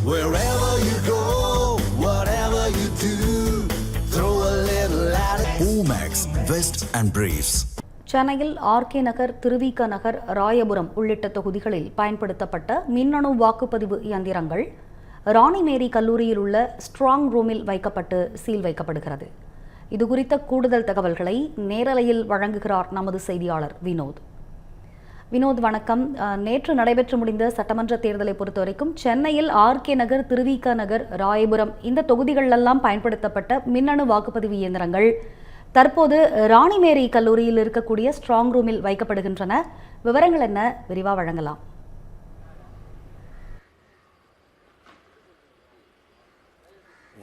Wherever you go, whatever you do, throw a little at it. Omax, Vest and Briefs. சென்னையில் RK நகர், திருவிக நகர், ராயபுரம் உள்ளிட்ட தொகுதிகளில் பயன்படுத்தப்பட்ட மின்னணு வாக்குப்பதிவு இயந்திரங்கள் ராணிமேரி கல்லூரியில் உள்ள ஸ்ட்ராங் ரூமில் வைக்கப்பட்டு சீல் வைக்கப்படுகிறது. இதுகுறித்த கூடுதல் தகவல்களை நேரலையில் வழங்குகிறார் நமது செய்தியாளர் வினோத். வினோத், வணக்கம். நேற்று நடைபெற்று முடிந்த சட்டமன்ற தேர்தலை பொறுத்தவரைக்கும் சென்னையில் ஆர்கே நகர், திருவிக நகர், ராயபுரம் இந்த தொகுதிகளெல்லாம் பயன்படுத்தப்பட்ட மின்னணு வாக்குப்பதிவு இயந்திரங்கள் தற்போது ராணிமேரி கல்லூரியில் இருக்கக்கூடிய ஸ்ட்ராங் ரூமில் வைக்கப்படுகின்றன. விவரங்கள் என்ன, விரிவாக வழங்கலாம்.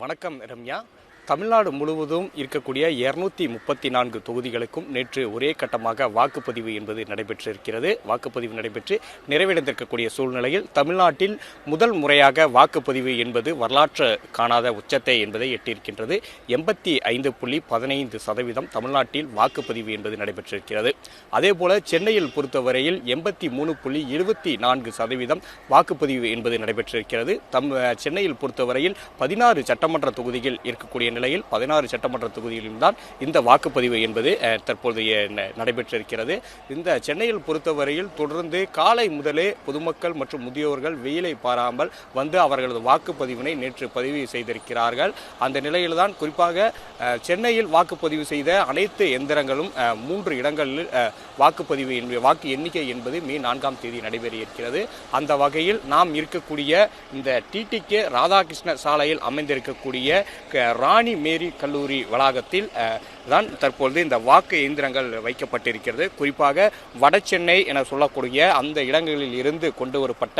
வணக்கம் ரம்யா. தமிழ்நாடு முழுவதும் இருக்கக்கூடிய 234 தொகுதிகளுக்கும் நேற்று ஒரே கட்டமாக வாக்குப்பதிவு என்பது நடைபெற்றிருக்கிறது. வாக்குப்பதிவு நடைபெற்று நிறைவடைந்திருக்கக்கூடிய சூழ்நிலையில் தமிழ்நாட்டில் முதல் முறையாக வாக்குப்பதிவு என்பது வரலாற்று காணாத உச்சத்தை என்பதை எட்டியிருக்கின்றது. 85.15% தமிழ்நாட்டில் வாக்குப்பதிவு என்பது நடைபெற்றிருக்கிறது. அதேபோல சென்னையில் பொறுத்தவரையில் 83.74% வாக்குப்பதிவு என்பது நடைபெற்றிருக்கிறது. சென்னையில் பொறுத்தவரையில் 16 சட்டமன்ற தொகுதிகள் இருக்கக்கூடிய நிலையில் 16 சட்டமன்ற தொகுதிகளிலும் தான் இந்த வாக்குப்பதிவு என்பது தற்போது நடைபெற்றிருக்கிறது. இந்த சென்னையில் பொறுத்தவரையில் தொடர்ந்து காலை முதலே பொதுமக்கள் மற்றும் முதியோர்கள் வெயிலை பாராமல் வந்து அவர்களது வாக்குப்பதிவினை நேற்று பதிவு செய்திருக்கிறார்கள். அந்த நிலையில்தான் குறிப்பாக சென்னையில் வாக்குப்பதிவு செய்த அனைத்து எந்திரங்களும் 3 இடங்களில் வாக்கு எண்ணிக்கை என்பது மே 4ஆம் தேதி நடைபெற இருக்கிறது. அந்த வகையில் நாம் இருக்கக்கூடிய இந்த டிடிகே ராதாகிருஷ்ண சாலையில் அமைந்திருக்கக்கூடிய ராணிமேரி கல்லூரி வளாகத்தில் தான் தற்பொழுது இந்த வாக்கு இயந்திரங்கள் வைக்கப்பட்டிருக்கிறது. குறிப்பாக வட சென்னை என சொல்லக்கூடிய அந்த இடங்களில் இருந்து கொண்டு வரப்பட்ட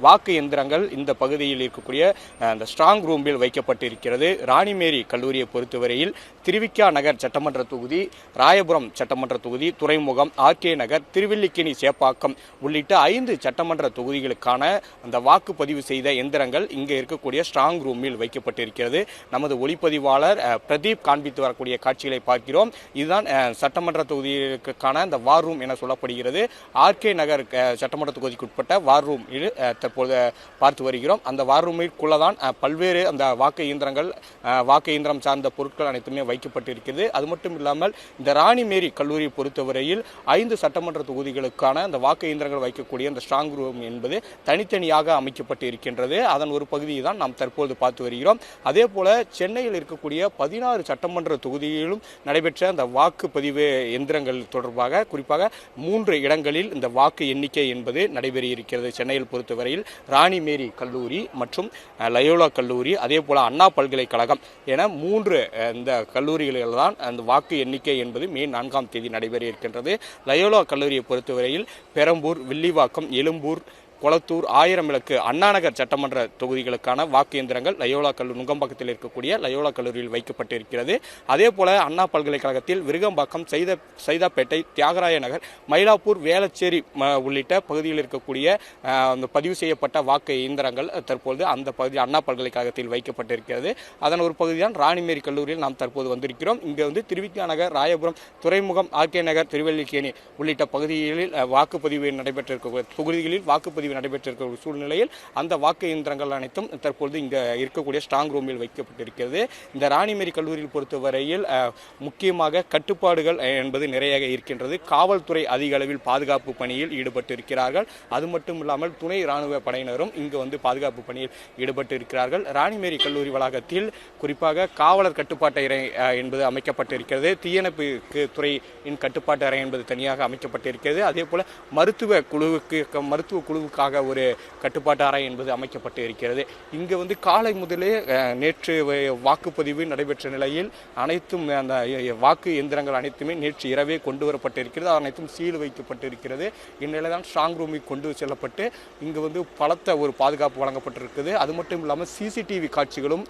வாக்கு இயந்திரங்கள் இந்த பகுதியில் இருக்கக்கூடிய அந்த ஸ்ட்ராங் ரூமில் வைக்கப்பட்டிருக்கிறது. ராணிமேரி கல்லூரியை பொறுத்தவரையில் திருவிக நகர் சட்டமன்ற தொகுதி, ராயபுரம் சட்டமன்ற தொகுதி, துறைமுகம், ஆர்கே நகர், திருவல்லிக்கேணி, சேப்பாக்கம் உள்ளிட்ட 5 சட்டமன்ற தொகுதிகளுக்கான அந்த வாக்குப்பதிவு செய்த எந்திரங்கள் இங்கே இருக்கக்கூடிய ஸ்ட்ராங் ரூமில் வைக்கப்பட்டிருக்கிறது. நமது ஒளிப்பதிவாளர் பிரதீப் காண்பித்து வரக்கூடிய காட்சிகளை பார்க்கிறோம். இதுதான் சட்டமன்ற தொகுதிக்கான இந்த வார் ரூம் என சொல்லப்படுகிறது. ஆர்கே நகர் சட்டமன்ற தொகுதிக்குட்பட்ட வார் ரூம் தற்போது பார்த்து வருகிறோம். அந்த வார் ரூமிற்குள்ளதான் பல்வேறு அந்த வாக்கு இயந்திரம் சார்ந்த பொருட்கள் அனைத்துமே வைக்கப்பட்டிருக்கிறது. அது மட்டும் இல்லாமல் இந்த ராணிமேரி கல்லூரியை பொறுத்தவரையில் 5 சட்டமன்ற தொகுதிகளுக்கான அந்த வாக்கு இயந்திரங்கள் வைக்கக்கூடிய அந்த ஸ்ட்ராங் ரூம் என்பது தனித்தனியாக அமைக்கப்பட்டு இருக்கின்றது. அதன் ஒரு பகுதியை தான் நாம் தற்போது பார்த்து வருகிறோம். அதே போல சென்னையில் இருக்கக்கூடிய 16 சட்டமன்ற தொகுதியிலும் நடைபெற்ற அந்த வாக்குப்பதிவு எந்திரங்கள் தொடர்பாக குறிப்பாக 3 இடங்களில் இந்த வாக்கு எண்ணிக்கை என்பது நடைபெற இருக்கிறது. சென்னையில் பொறுத்தவரையில் ராணிமேரி கல்லூரி மற்றும் லயோலா கல்லூரி, அதே போல அண்ணா பல்கலைக்கழகம் என 3 இந்த கல்லூரிகளில் தான் அந்த வாக்கு எண்ணிக்கை என்பது மே 4ஆம் தேதி நடைபெற இருக்கின்றது. லயோலா கல்லூரியை பொறுத்தவரையில் பெரம்பூர், வில்லிவாக்கம், எழும்பூர், கொளத்தூர், ஆயிரம்விளக்கு, அண்ணாநகர் சட்டமன்ற தொகுதிகளுக்கான வாக்கு இயந்திரங்கள் லயோலா கல்லூரி நுங்கம்பாக்கத்தில் இருக்கக்கூடிய லயோலா கல்லூரியில் வைக்கப்பட்டிருக்கிறது. அதே போல அண்ணா பல்கலைக்கழகத்தில் விருகம்பாக்கம், சைதாப்பேட்டை, தியாகராய நகர், மயிலாப்பூர், வேளச்சேரி உள்ளிட்ட பகுதியில் இருக்கக்கூடிய பதிவு செய்யப்பட்ட வாக்கு இயந்திரங்கள் தற்போது அந்த பகுதி அண்ணா பல்கலைக்கழகத்தில் வைக்கப்பட்டிருக்கிறது. அதன் ஒரு பகுதி தான் ராணிமேரி கல்லூரியில் நாம் தற்போது வந்திருக்கிறோம். இங்கே திருவிக நகர், ராயபுரம், துறைமுகம், ஆர்கே நகர், திருவல்லிக்கேணி உள்ளிட்ட பகுதிகளில் வாக்குப்பதிவு நடைபெற்றிருக்க தொகுதிகளில் வாக்குப்பதிவு நடைபெற்றிருக்கிற சூழ்நிலையில் அந்த வாக்கு இயந்திரங்கள் அனைத்தும் தற்பொழுது இங்கே இருக்கக்கூடிய ஸ்ட்ராங் ரூமில் வைக்கப்பட்டிருக்கிறது. இந்த ராணிமேரி கல்லூரியில் பொறுத்தவரையில் முக்கியமாக கட்டுப்பாடுகள் என்பது நிறைய இருக்கின்றது. காவல்துறை அதிக அளவில் பாதுகாப்பு பணியில் ஈடுபட்டு இருக்கிறார்கள். அது மட்டும் இல்லாமல் துணை ராணுவ படையினரும் இங்கு பாதுகாப்பு பணியில் ஈடுபட்டு இருக்கிறார்கள். ராணிமேரி கல்லூரி வளாகத்தில் குறிப்பாக காவலர் கட்டுப்பாட்டு அறை என்பது அமைக்கப்பட்டிருக்கிறது. தீயணைப்பு துறையின் கட்டுப்பாட்டு அறை என்பது தனியாக அமைக்கப்பட்டிருக்கிறது. அதே போல மருத்துவ குழுவுக்காக ஒரு கட்டுப்பாட்டு அறை என்பது அமைக்கப்பட்டு இருக்கிறது. இங்கு காலை முதலே நேற்று வாக்குப்பதிவு நடைபெற்ற நிலையில் அனைத்தும் அந்த வாக்கு எந்திரங்கள் அனைத்துமே நேற்று இரவே கொண்டு வரப்பட்டிருக்கிறது. அனைத்தும் சீல் வைக்கப்பட்டிருக்கிறது. இந்நிலையில் தான் ஸ்ட்ராங் ரூமில் கொண்டு செல்லப்பட்டு இங்கு பலத்த ஒரு பாதுகாப்பு வழங்கப்பட்டிருக்கிறது. அது மட்டும் இல்லாமல் சிசிடிவி காட்சிகளும்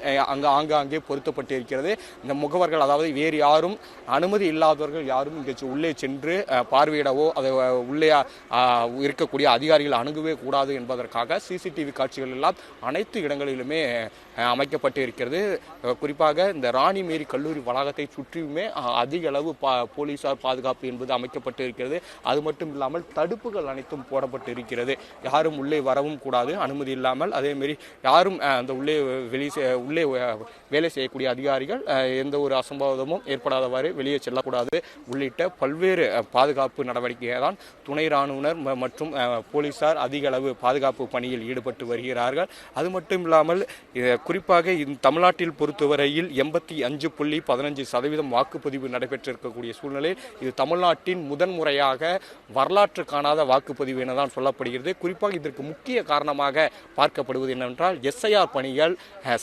ஆங்காங்கே பொருத்தப்பட்டிருக்கிறது. இந்த முகவர்கள், அதாவது வேறு யாரும் அனுமதி இல்லாதவர்கள் யாரும் இங்கே உள்ளே சென்று பார்வையிடவோ அதை உள்ளே இருக்கக்கூடிய அதிகாரிகள் அணுகவே கூடாது என்பதற்காக சிசிடிவி காட்சிகள் எல்லாம் அனைத்து இடங்களிலுமே அமைக்கப்பட்டு இருக்கிறது. குறிப்பாக இந்த ராணி மேரி கல்லூரி வளாகத்தை சுற்றியுமே அதிக அளவு போலீசார் பாதுகாப்பு என்பது அமைக்கப்பட்டு இருக்கிறது. அது மட்டும் இல்லாமல் தடுப்புகள் அனைத்தும் போடப்பட்டு இருக்கிறது. யாரும் உள்ளே வரவும் கூடாது அனுமதி இல்லாமல். அதேமாரி யாரும் அந்த உள்ளே வேலை செய்யக்கூடிய அதிகாரிகள் எந்த ஒரு அசம்பாவிதமும் ஏற்படாதவாறு வெளியே செல்லக்கூடாது உள்ளிட்ட பல்வேறு பாதுகாப்பு நடவடிக்கையை தான் துணை ராணுவனர் மற்றும் போலீசார் அதிக அளவு பாதுகாப்பு பணியில் ஈடுபட்டு வருகிறார்கள். அது மட்டும் இல்லாமல் குறிப்பாக தமிழ்நாட்டில் பொறுத்தவரையில் 85.15% வாக்குப்பதிவு நடைபெற்றிருக்கக்கூடிய சூழ்நிலை இது தமிழ்நாட்டின் முதன்முறையாக வரலாற்று காணாத வாக்குப்பதிவு எனதான் சொல்லப்படுகிறது. குறிப்பாக இதற்கு முக்கிய காரணமாக பார்க்கப்படுவது என்னவென்றால் எஸ்ஐஆர் பணிகள்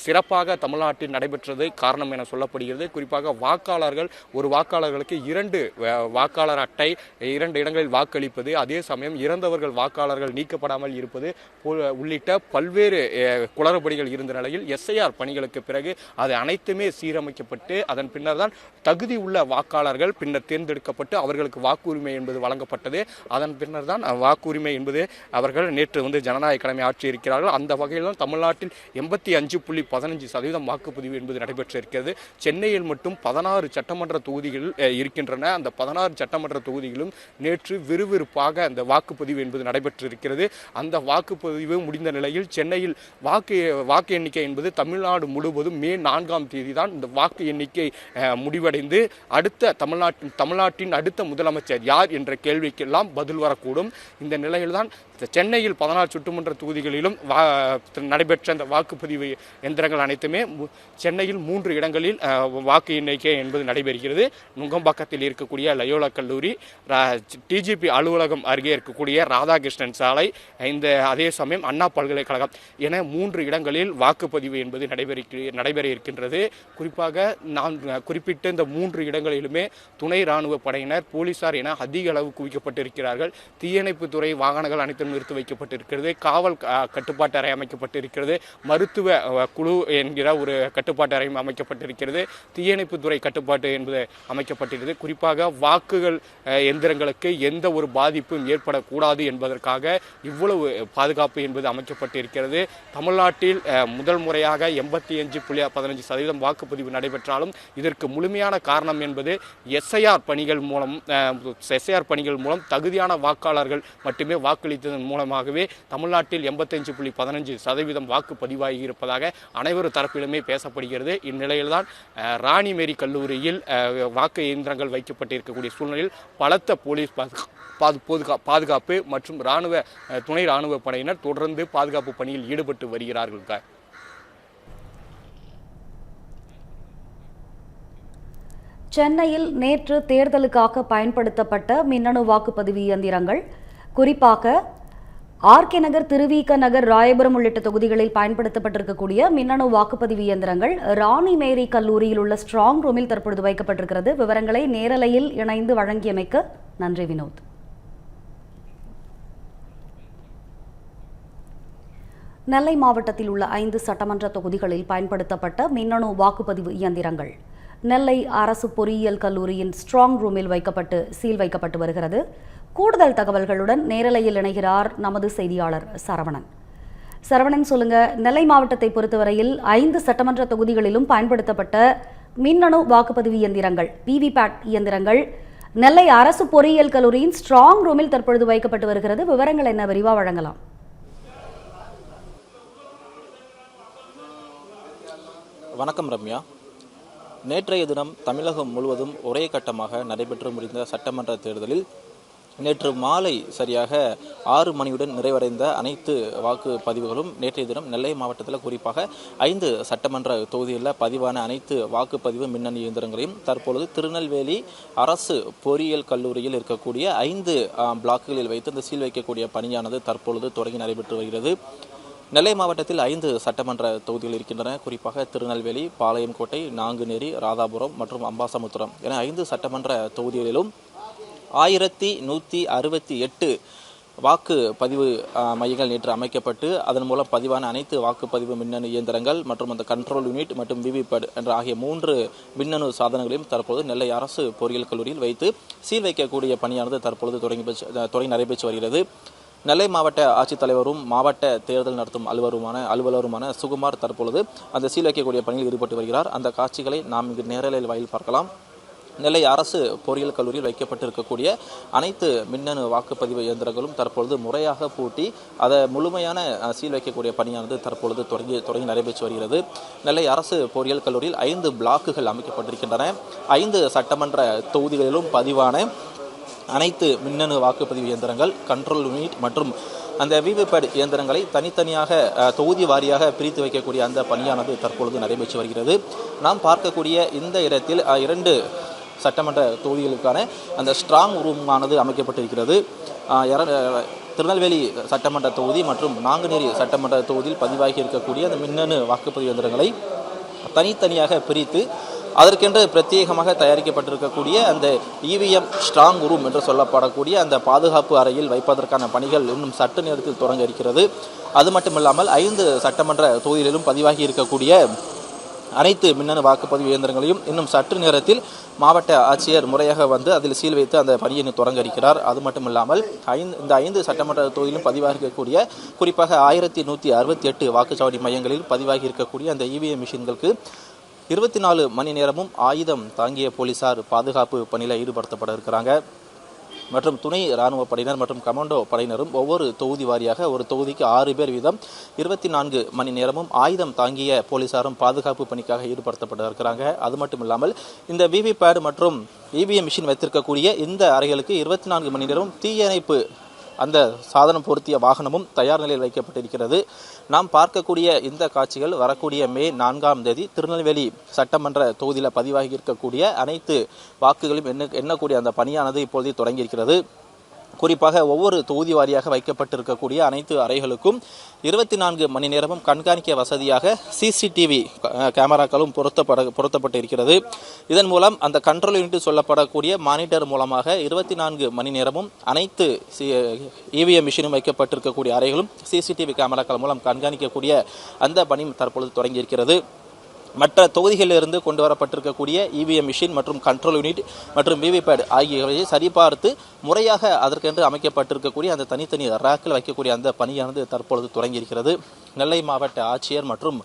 சிறப்பாக தமிழ்நாட்டில் நடைபெற்றது காரணம் என சொல்லப்படுகிறது. குறிப்பாக வாக்காளர்கள் ஒரு வாக்காளர்களுக்கு 2 வாக்காளர் அட்டை 2 இடங்களில் வாக்களிப்பது, அதே சமயம் இறந்தவர்கள் வாக்காளர்கள் நீக்கப்படாமல் இருப்பது உள்ளிட்ட பல்வேறு குளறுபடிகள் இருந்த நிலையில் எஸ்ஐஆர் பணிகளுக்கு பிறகு அது அனைத்துமே சீரமைக்கப்பட்டு அதன் பின்னர் தான் தகுதி உள்ள வாக்காளர்கள் பின்னர் தேர்ந்தெடுக்கப்பட்டு அவர்களுக்கு வாக்குரிமை என்பது வழங்கப்பட்டது. அதன் பின்னர் தான் வாக்குரிமை என்பது அவர்கள் நேற்று ஜனநாயக கடமை ஆட்சி இருக்கிறார்கள். அந்த வகையில் தான் தமிழ்நாட்டில் 85.15% வாக்குப்பதிவு என்பது நடைபெற்றிருக்கிறது. சென்னையில் மட்டும் 16 சட்டமன்ற தொகுதிகள் இருக்கின்றன. அந்த 16 சட்டமன்ற தொகுதிகளும் நேற்று விறுவிறுப்பாக அந்த வாக்குப்பதிவு என்பது நடைபெற்றிருக்கிறது. அந்த வாக்குப்பதிவு முடிந்த நிலையில் சென்னையில் வாக்கு எண்ணிக்கை என்பது தமிழ்நாடு முழுவதும் மே 4ஆம் தேதி தான் இந்த வாக்கு எண்ணிக்கை முடிவடைந்து அடுத்த தமிழ்நாட்டின் அடுத்த முதலமைச்சர் யார் என்ற கேள்விக்கெல்லாம் பதில் வரக்கூடும். இந்த நிலையில்தான் சென்னையில் 16 சட்டமன்ற தொகுதிகளிலும் நடைபெற்ற அந்த வாக்குப்பதிவு எந்திரங்கள் அனைத்துமே சென்னையில் 3 இடங்களில் வாக்கு எண்ணிக்கை என்பது நடைபெறுகிறது. நுங்கம்பாக்கத்தில் இருக்கக்கூடிய லயோலா கல்லூரி, டிஜிபி அலுவலகம் அருகே இருக்கக்கூடிய ராதாகிருஷ்ணன் சாலை, அதே சமயம் அண்ணா பல்கலைக்கழகம் என 3 இடங்களில் வாக்குப்பதிவு என்பது நடைபெற இருக்கின்றது. குறிப்பாக நான் குறிப்பிட்ட இந்த 3 இடங்களிலுமே துணை ராணுவ படையினர், போலீசார் என அதிக அளவு குவிக்கப்பட்டிருக்கிறார்கள். தீயணைப்பு துறை வாகனங்கள் அனைத்தும் நிறுத்தி வைக்கப்பட்டிருக்கிறது. காவல் கட்டுப்பாட்டு அறை அமைக்கப்பட்டிருக்கிறது. மருத்துவ குழு என்கிற ஒரு கட்டுப்பாட்டு அறை அமைக்கப்பட்டிருக்கிறது. தீயணைப்பு துறை கட்டுப்பாட்டு என்பது அமைக்கப்பட்டிருக்கிறது. குறிப்பாக வாக்குகள் எந்திரங்களுக்கு எந்த ஒரு பாதிப்பும் ஏற்படக்கூடாது என்பதற்காக இவ்வளவு பாதுகாப்பு என்பது அமைக்கப்பட்டிருக்கிறது. தமிழ்நாட்டில் முதல் முறையாக 85.15% வாக்குப்பதிவு நடைபெற்றாலும் இதற்கு முழுமையான காரணம் என்பது எஸ்ஐஆர் பணிகள் மூலம் தகுதியான வாக்காளர்கள் மட்டுமே வாக்களித்ததன் மூலமாகவே தமிழ்நாட்டில் 85.15% வாக்குப்பதிவாகி இருப்பதாக அனைவரும் தரப்பிலுமே பேசப்படுகிறது. இந்நிலையில்தான் ராணி மேரி கல்லூரியில் வாக்கு இயந்திரங்கள் வைக்கப்பட்டிருக்கக்கூடிய சூழ்நிலையில் பலத்த போலீஸ் பாதுகாப்பு மற்றும் துணை ராணுவ படையினர் தொடர்ந்து பாதுகாப்பு பணியில் ஈடுபட்டு வருகிறார்கள். சென்னையில் நேற்று தேர்தலுக்காக பயன்படுத்தப்பட்ட மின்னணு வாக்குப்பதிவு இயந்திரங்கள் குறிப்பாக ஆர்கே நகர், திருவிக நகர், ராயபுரம் உள்ளிட்ட தொகுதிகளில் பயன்படுத்தப்பட்டிருக்கக்கூடிய மின்னணு வாக்குப்பதிவு இயந்திரங்கள் ராணி மேரி கல்லூரியில் உள்ள ஸ்ட்ராங் ரூமில் தற்பொழுது வைக்கப்பட்டிருக்கிறது. விவரங்களை நேரலையில் இணைந்து வழங்கியமைக்கு நன்றி வினோத். நெல்லை மாவட்டத்தில் உள்ள 5 சட்டமன்ற தொகுதிகளில் பயன்படுத்தப்பட்ட மின்னணு வாக்குப்பதிவு இயந்திரங்கள் நெல்லை அரசு பொறியியல் கல்லூரியின் ஸ்ட்ராங் ரூமில் சீல் வைக்கப்பட்டு வருகிறது. கூடுதல் தகவல்களுடன் நேரலையில் இணைகிறார் நமது செய்தியாளர் சரவணன். சொல்லுங்க, நெல்லை மாவட்டத்தை பொறுத்தவரையில் 5 சட்டமன்ற தொகுதிகளிலும் பயன்படுத்தப்பட்ட மின்னணு வாக்குப்பதிவு இயந்திரங்கள், விவிபேட் இயந்திரங்கள் நெல்லை அரசு பொறியியல் கல்லூரியின் ஸ்ட்ராங் ரூமில் தற்பொழுது வைக்கப்பட்டு வருகிறது. விவரங்கள் என்ன, விரிவாக வழங்கலாம்? வணக்கம் ரம்யா. நேற்றைய தினம் தமிழகம் முழுவதும் ஒரே கட்டமாக நடைபெற்று முடிந்த சட்டமன்ற தேர்தலில் நேற்று மாலை சரியாக 6 மணியுடன் நிறைவடைந்த அனைத்து வாக்குப்பதிவுகளும் நேற்றைய தினம் நெல்லை மாவட்டத்தில் குறிப்பாக 5 சட்டமன்ற தொகுதிகளில் பதிவான அனைத்து வாக்குப்பதிவு மின்னணு இயந்திரங்களையும் தற்பொழுது திருநெல்வேலி அரசு பொறியியல் கல்லூரியில் இருக்கக்கூடிய 5 பிளாக்குகளில் வைத்து இந்த சீல் வைக்கக்கூடிய பணியானது தற்பொழுது தொடங்கி நடைபெற்று வருகிறது. நெல்லை மாவட்டத்தில் 5 சட்டமன்ற தொகுதிகள் இருக்கின்றன. குறிப்பாக திருநெல்வேலி, பாளையங்கோட்டை, நாங்குநேரி, ராதாபுரம் மற்றும் அம்பாசமுத்திரம் என 5 சட்டமன்ற தொகுதிகளிலும் 1168 வாக்குப்பதிவு மையங்கள் நேற்று அமைக்கப்பட்டு அதன் மூலம் பதிவான அனைத்து வாக்குப்பதிவு மின்னணு இயந்திரங்கள் மற்றும் அந்த கண்ட்ரோல் யூனிட் மற்றும் விவிபேட் என்ற ஆகிய 3 மின்னணு சாதனங்களையும் தற்போது நெல்லை அரசு பொறியியல் கல்லூரியில் வைத்து சீல் வைக்கக்கூடிய பணியானது தற்பொழுது தொடங்கி நடைபெற்று வருகிறது. நெல்லை மாவட்ட ஆட்சித்தலைவரும் மாவட்ட தேர்தல் நடத்தும் அலுவலருமான சுகுமார் தற்பொழுது அந்த சீல் வைக்கக்கூடிய பணியில் ஈடுபட்டு வருகிறார். அந்த காட்சிகளை நாம் இங்கு நேரலையில் வாயில் பார்க்கலாம். நெல்லை அரசு பொறியியல் கல்லூரியில் வைக்கப்பட்டிருக்கக்கூடிய அனைத்து மின்னணு வாக்குப்பதிவு இயந்திரங்களும் தற்பொழுது முறையாக பூட்டி அதை முழுமையான சீல் வைக்கக்கூடிய பணியானது தற்பொழுது தொடங்கி நடைபெற்று வருகிறது. நெல்லை அரசு பொறியியல் கல்லூரியில் 5 பிளாக்குகள் அமைக்கப்பட்டிருக்கின்றன. 5 சட்டமன்ற தொகுதிகளிலும் பதிவான அனைத்து மின்னணு வாக்குப்பதிவு இயந்திரங்கள், கண்ட்ரோல் யூனிட் மற்றும் அந்த விவிபேட் இயந்திரங்களை தனித்தனியாக தொகுதி வாரியாக பிரித்து வைக்கக்கூடிய அந்த பணியானது தற்பொழுது நடைபெற்று வருகிறது. நாம் பார்க்கக்கூடிய இந்த இடத்தில் 2 சட்டமன்ற தொகுதிகளுக்கான அந்த ஸ்ட்ராங் ரூமானது அமைக்கப்பட்டிருக்கிறது. திருநெல்வேலி சட்டமன்ற தொகுதி மற்றும் நாங்குநேரி சட்டமன்ற தொகுதியில் பதிவாகி இருக்கக்கூடிய அந்த மின்னணு வாக்குப்பதிவு இயந்திரங்களை தனித்தனியாக பிரித்து அதற்கென்று பிரத்யேகமாக தயாரிக்கப்பட்டிருக்கக்கூடிய அந்த இவிஎம் ஸ்ட்ராங் ரூம் என்று சொல்லப்படக்கூடிய அந்த பாதுகாப்பு அறையில் வைப்பதற்கான பணிகள் இன்னும் சற்று நேரத்தில் தொடங்க இருக்கிறது. அது மட்டுமில்லாமல் 5 சட்டமன்ற தொகுதிகளிலும் பதிவாகி இருக்கக்கூடிய அனைத்து மின்னணு வாக்குப்பதிவு இயந்திரங்களையும் இன்னும் சற்று நேரத்தில் மாவட்ட ஆட்சியர் முறையாக வந்து அதில் சீல் வைத்து அந்த பணியை தொடங்க இருக்கிறார். அது மட்டுமில்லாமல் இந்த 5 சட்டமன்ற தொகுதியிலும் பதிவாகி இருக்கக்கூடிய குறிப்பாக 1168 வாக்குச்சாவடி மையங்களில் பதிவாகி இருக்கக்கூடிய அந்த இவிஎம் மிஷின்களுக்கு 24 மணி நேரமும் ஆயுதம் தாங்கிய போலீசார் பாதுகாப்பு பணியில் ஈடுபடுத்தப்பட இருக்கிறாங்க. மற்றும் துணை இராணுவ படையினர் மற்றும் கமாண்டோ படையினரும் ஒவ்வொரு தொகுதி வாரியாக ஒரு தொகுதிக்கு 6 பேர் வீதம் 24 மணி நேரமும் ஆயுதம் தாங்கிய போலீசாரும் பாதுகாப்பு பணிக்காக ஈடுபடுத்தப்பட இருக்கிறாங்க. அது மட்டும் இல்லாமல் இந்த விவிபேட் மற்றும் இவிஎம் மிஷின் வைத்திருக்கக்கூடிய இந்த அறைகளுக்கு 24 மணி நேரமும் தீயணைப்பு அந்த சாதனம் பொருத்திய வாகனமும் தயார் நிலையில் வைக்கப்பட்டிருக்கிறது. நாம் பார்க்கக்கூடிய இந்த காட்சிகள் வரக்கூடிய மே 4ஆம் தேதி திருநெல்வேலி சட்டமன்ற தொகுதியில் பதிவாகி இருக்கக்கூடிய அனைத்து வாக்குகளும் எண்ணக்கூடிய அந்த பணியானது இப்பொழுது தொடங்கியிருக்கிறது. குறிப்பாக ஒவ்வொரு தொகுதி வாரியாக வைக்கப்பட்டிருக்கக்கூடிய அனைத்து அறைகளுக்கும் 24 மணி நேரமும் கண்காணிக்க வசதியாக சிசிடிவி கேமராக்களும் பொருத்தப்பட்டு இருக்கிறது. இதன் மூலம் அந்த கண்ட்ரோல் யூனிட் சொல்லப்படக்கூடிய மானிட்டர் மூலமாக 24 மணி நேரமும் அனைத்து இவிஎம் மிஷினும் வைக்கப்பட்டிருக்கக்கூடிய அறைகளும் சிசிடிவி கேமராக்கள் மூலம் கண்காணிக்கக்கூடிய அந்த பணி தற்பொழுது தொடங்கியிருக்கிறது. மற்ற தொகுதிகளிலிருந்து கொண்டு வரப்பட்டிருக்கக்கூடிய இவிஎம் மிஷின் மற்றும் கண்ட்ரோல் யூனிட் மற்றும் விவிபேட் ஆகியவற்றை சரிபார்த்து முறையாக அதற்கென்று அமைக்கப்பட்டிருக்கக்கூடிய அந்த தனித்தனி ரேக்கில் வைக்கக்கூடிய அந்த பணியானது தற்பொழுது தொடங்கியிருக்கிறது. நெல்லை மாவட்ட ஆட்சியர் மற்றும்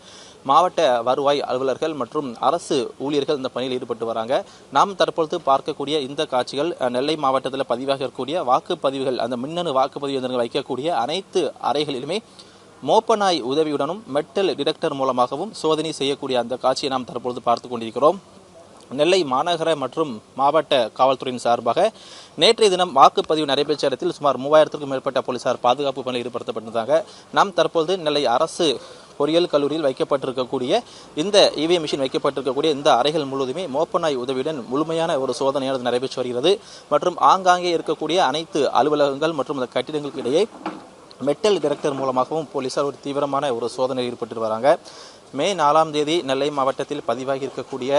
மாவட்ட வருவாய் அலுவலர்கள் மற்றும் அரசு ஊழியர்கள் இந்த பணியில் ஈடுபட்டு வராங்க. நாம் தற்பொழுது பார்க்கக்கூடிய இந்த காட்சிகள் நெல்லை மாவட்டத்தில் பதிவாக இருக்கக்கூடிய வாக்குப்பதிவுகள், அந்த மின்னணு வாக்குப்பதிவு இயந்திரங்கள் வைக்கக்கூடிய அனைத்து அறைகளிலுமே மோப்பநாய் உதவியுடனும் மெட்டல் டிடெக்டர் மூலமாகவும் சோதனை செய்யக்கூடிய அந்த காட்சியை நாம் தற்பொழுது பார்த்து கொண்டிருக்கிறோம். நெல்லை மாநகர மற்றும் மாவட்ட காவல்துறையின் சார்பாக நேற்றைய தினம் வாக்குப்பதிவு நடைபெற்ற இடத்தில் சுமார் 3000க்கும் மேற்பட்ட போலீசார் பாதுகாப்பு பணியில் ஈடுபடுத்தப்பட்டிருந்தாங்க. நாம் தற்பொழுது நெல்லை அரசு பொறியியல் கல்லூரியில் வைக்கப்பட்டிருக்கக்கூடிய இந்த இவிஎம் மிஷின் வைக்கப்பட்டிருக்கக்கூடிய இந்த அறைகள் முழுவதுமே மோப்பநாய் உதவியுடன் முழுமையான ஒரு சோதனையானது நடைபெற்று வருகிறது. மற்றும் ஆங்காங்கே இருக்கக்கூடிய அனைத்து அலுவலகங்கள் மற்றும் அந்த கட்டிடங்களுக்கு இடையே மெட்டல் டிடெக்டர் மூலமாகவும் போலீசார் ஒரு தீவிரமான ஒரு சோதனையில் ஈடுபட்டு வராங்க. மே 4ஆம் தேதி நெல்லை மாவட்டத்தில் பதிவாகி இருக்கக்கூடிய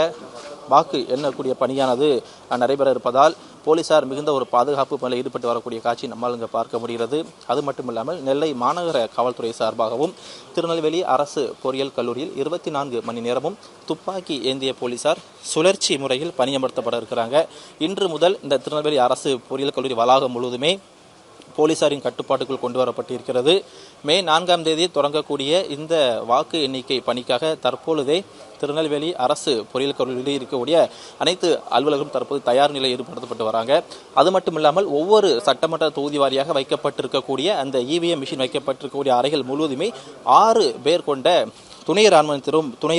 வாக்கு எண்ணக்கூடிய பணியானது நடைபெற இருப்பதால் போலீசார் மிகுந்த ஒரு பாதுகாப்பு பணியில் ஈடுபட்டு வரக்கூடிய காட்சி நம்மால் இங்கே பார்க்க முடிகிறது. அது மட்டுமில்லாமல் நெல்லை மாநகர காவல்துறை சார்பாகவும் திருநெல்வேலி அரசு பொறியியல் கல்லூரியில் 24 மணி நேரமும் துப்பாக்கி ஏந்திய போலீசார் சுழற்சி முறையில் பணியமர்த்தப்பட இருக்கிறாங்க. இன்று முதல் இந்த திருநெல்வேலி அரசு பொறியியல் கல்லூரி வளாகம் முழுவதுமே போலீசாரின் கட்டுப்பாட்டுக்குள் கொண்டு வரப்பட்டிருக்கிறது. மே 4ஆம் தேதி தொடங்கக்கூடிய இந்த வாக்கு எண்ணிக்கை பணிக்காக தற்பொழுதே திருநெல்வேலி அரசு பொறியியல் கல்லூரியில் இருக்கக்கூடிய அனைத்து அலுவலர்களும் தற்போது தயார் நிலையில் ஈடுபடுத்தப்பட்டு வராங்க. அது மட்டும் இல்லாமல் ஒவ்வொரு சட்டமன்ற தொகுதி வாரியாக வைக்கப்பட்டிருக்கக்கூடிய அந்த இவிஎம் மிஷின் வைக்கப்பட்டிருக்கக்கூடிய அறைகள் முழுவதுமே 6 பேர் கொண்ட துணை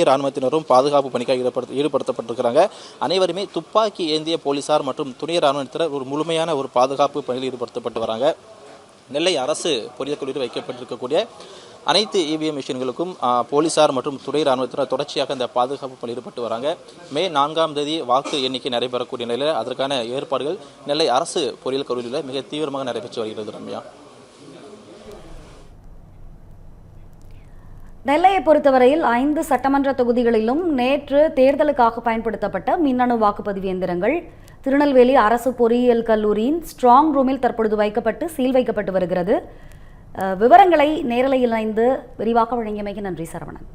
இராணுவத்தினரும் பாதுகாப்பு பணிக்காக ஈடுபடுத்தப்பட்டிருக்கிறாங்க. அனைவருமே துப்பாக்கி ஏந்திய போலீசார் மற்றும் துணை இராணுவத்தினர் ஒரு முழுமையான ஒரு பாதுகாப்பு பணியில் ஈடுபடுத்தப்பட்டு வராங்க. நெல்லை அரசு பொறியியல் கல்லூரியில் வைக்கப்பட்டிருக்கக்கூடிய அனைத்து இவிஎம் மிஷின்களுக்கும் போலீசார் மற்றும் துணை இராணுவத்தினர் தொடர்ச்சியாக இந்த பாதுகாப்பு பணியில் ஈடுபட்டு வராங்க. மே 4ஆம் தேதி வாக்கு எண்ணிக்கை நடைபெறக்கூடிய நிலையில் அதற்கான ஏற்பாடுகள் நெல்லை அரசு பொறியியல் கல்லூரியில் மிக தீவிரமாக நடைபெற்று வருகிறது. ரம்யா, நெல்லையை பொறுத்தவரையில் 5 சட்டமன்ற தொகுதிகளிலும் நேற்று தேர்தலுக்காக பயன்படுத்தப்பட்ட மின்னணு வாக்குப்பதிவு இயந்திரங்கள் திருநெல்வேலி அரசு பொறியியல் கல்லூரியின் ஸ்ட்ராங் ரூமில் தற்பொழுது வைக்கப்பட்டு சீல் வைக்கப்பட்டு வருகிறது. விவரங்களை நேரலையில் இணைந்து விரிவாக வழங்கியமைக்கு நன்றி சரவணன்.